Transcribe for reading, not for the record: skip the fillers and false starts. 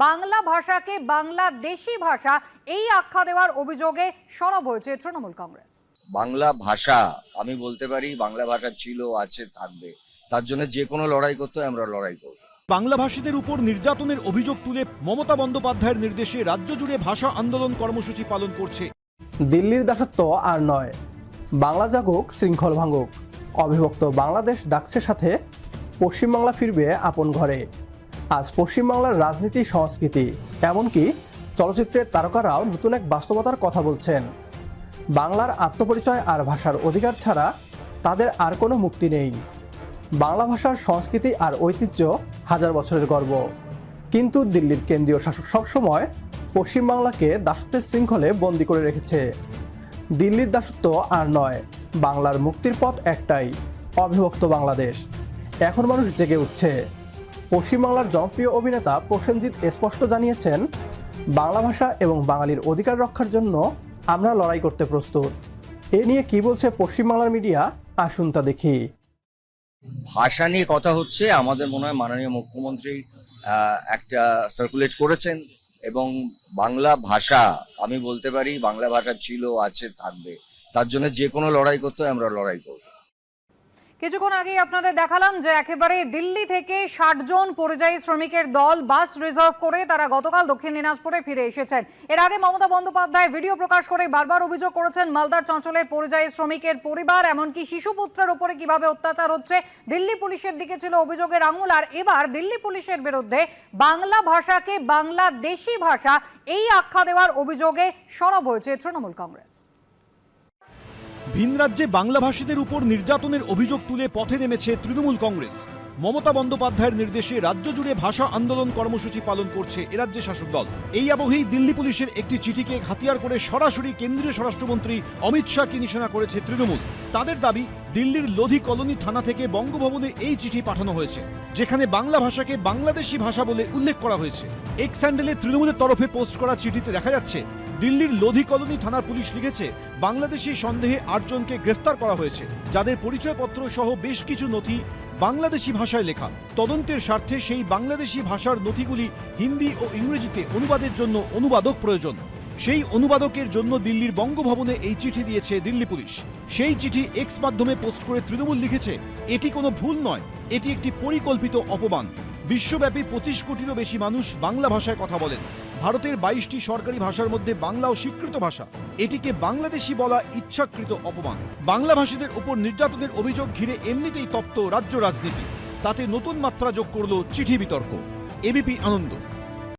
বাংলা ভাষাকে বাংলাদেশি ভাষা এই আখ্যা দেওয়ার অভিযোগে সরব হয়েছে তৃণমূল কংগ্রেস। বাংলা ভাষা আমি বলতে পারি বাংলা ভাষা ছিল, আছে, থাকবে। তার জন্য যে কোনো লড়াই করতে আমরা লড়াই করব। বাংলা ভাষীদের উপর নির্যাতনের অভিযোগ তুলে মমতা বন্দ্যোপাধ্যায়ের নির্দেশে রাজ্য জুড়ে ভাষা আন্দোলন কর্মসূচি পালন করছে। দিল্লির দাসত্ব আর নয়, বাংলা জাগুক, শৃঙ্খল ভাঙুক। অবিভক্ত বাংলাদেশ ডাকছে সাথে পশ্চিমবাংলা ফিরবে আপন ঘরে। আজ পশ্চিমবাংলার রাজনীতি, সংস্কৃতি, এমনকি চলচ্চিত্রের তারকারাও নতুন এক বাস্তবতার কথা বলছেন। বাংলার আত্মপরিচয় আর ভাষার অধিকার ছাড়া তাদের আর কোনো মুক্তি নেই। বাংলা ভাষার সংস্কৃতি আর ঐতিহ্য হাজার বছরের গর্ব। কিন্তু দিল্লির কেন্দ্রীয় শাসক সবসময় পশ্চিমবাংলাকে দাসত্বের শৃঙ্খলে বন্দী করে রেখেছে। দিল্লির দাসত্ব আর নয়, বাংলার মুক্তির পথ একটাই, অবিভক্ত বাংলাদেশ। এখন মানুষ জেগে উঠছে। পশ্চিমবাংলার জনপ্রিয় অভিনেতা প্রসেনজিৎ স্পষ্ট জানিয়েছেন, বাংলা ভাষা এবং বাঙালির অধিকার রক্ষার জন্য আমরা লড়াই করতে প্রস্তুত। এ নিয়ে কি বলছে পশ্চিমবাংলার মিডিয়া, আসুন তা দেখি। ভাষা নিয়ে কথা হচ্ছে, আমাদের মনে হয় মাননীয় মুখ্যমন্ত্রী একটা সার্কুলেট করেছেন, এবং বাংলা ভাষা আমি বলতে পারি বাংলা ভাষা ছিল, আছে, থাকবে। তার জন্য যে কোনো লড়াই করতে আমরা লড়াই করব। কিছুক্ষণ আগে আপনাদের দেখালাম যে একেবারে দিল্লি থেকে 60 জন পরিযায়ী শ্রমিকের দল বাস রিজার্ভ করে তারা গতকাল দক্ষিণ দিনাজপুরে ফিরে এসেছেন। এর আগে মমতা বন্দ্যোপাধ্যায় ভিডিও প্রকাশ করে বারবার অভিযোগ করেছেন মালদার চঞ্চলের পরিযায়ী শ্রমিকের পরিবার, এমনকি শিশুপুত্রের উপরে কিভাবে অত্যাচার হচ্ছে। দিল্লি পুলিশের দিকে ছিল অভিযোগের আঙুল, আর এবার দিল্লি পুলিশের বিরুদ্ধে বাংলা ভাষাকে বাংলাদেশি ভাষা এই আখ্যা দেওয়ার অভিযোগে সরব হয়েছে তৃণমূল কংগ্রেস। ভিন রাজ্যে বাংলাভাষীদের উপর নির্যাতনের অভিযোগ তুলে পথে নেমেছে তৃণমূল কংগ্রেস। মমতা বন্দ্যোপাধ্যায়ের নির্দেশে রাজ্য জুড়ে ভাষা আন্দোলন কর্মসূচি পালন করছে এরাজ্যের শাসক দল। এই আবহেই দিল্লি পুলিশের একটি চিঠিকে হাতিয়ার করে সরাসরি কেন্দ্রীয় স্বরাষ্ট্রমন্ত্রী অমিত শাহকে নিশানা করেছে তৃণমূল। তাদের দাবি, দিল্লির লোধি কলোনি থানা থেকে বঙ্গভবনে এই চিঠি পাঠানো হয়েছে, যেখানে বাংলা ভাষাকে বাংলাদেশি ভাষা বলে উল্লেখ করা হয়েছে। এক্স হ্যান্ডেলে তৃণমূলের তরফে পোস্ট করা চিঠিতে দেখা যাচ্ছে, দিল্লির লোধি কলোনি থানার পুলিশ লিখেছে, বাংলাদেশি সন্দেহে 8 জনকে গ্রেফতার করা হয়েছে, যাদের পরিচয়পত্র সহ বেশ কিছু নথি বাংলাদেশি ভাষায় লেখা। তদন্তের স্বার্থে সেই বাংলাদেশি ভাষার নথিগুলি হিন্দি ও ইংরেজিতে অনুবাদের জন্য অনুবাদক প্রয়োজন। সেই অনুবাদকের জন্য দিল্লির বঙ্গভবনে এই চিঠি দিয়েছে দিল্লি পুলিশ। সেই চিঠি এক্স মাধ্যমে পোস্ট করে তৃণমূল লিখেছে, এটি কোনো ভুল নয়, এটি একটি পরিকল্পিত অপমান। বিশ্বব্যাপী 25 কোটিরও বেশি মানুষ বাংলা ভাষায় কথা বলেন। ভারতের 22টি সরকারি ভাষার মধ্যে বাংলাও স্বীকৃত ভাষা। এটিকে বাংলাদেশি বলা ইচ্ছাকৃত অপমান। বাংলাভাষীদের উপর নির্যাতনের অভিযোগ ঘিরে এমনিতেই তপ্ত রাজ্য রাজনীতি, তাতে নতুন মাত্রা যোগ করল চিঠি বিতর্ক। এবিপি আনন্দ।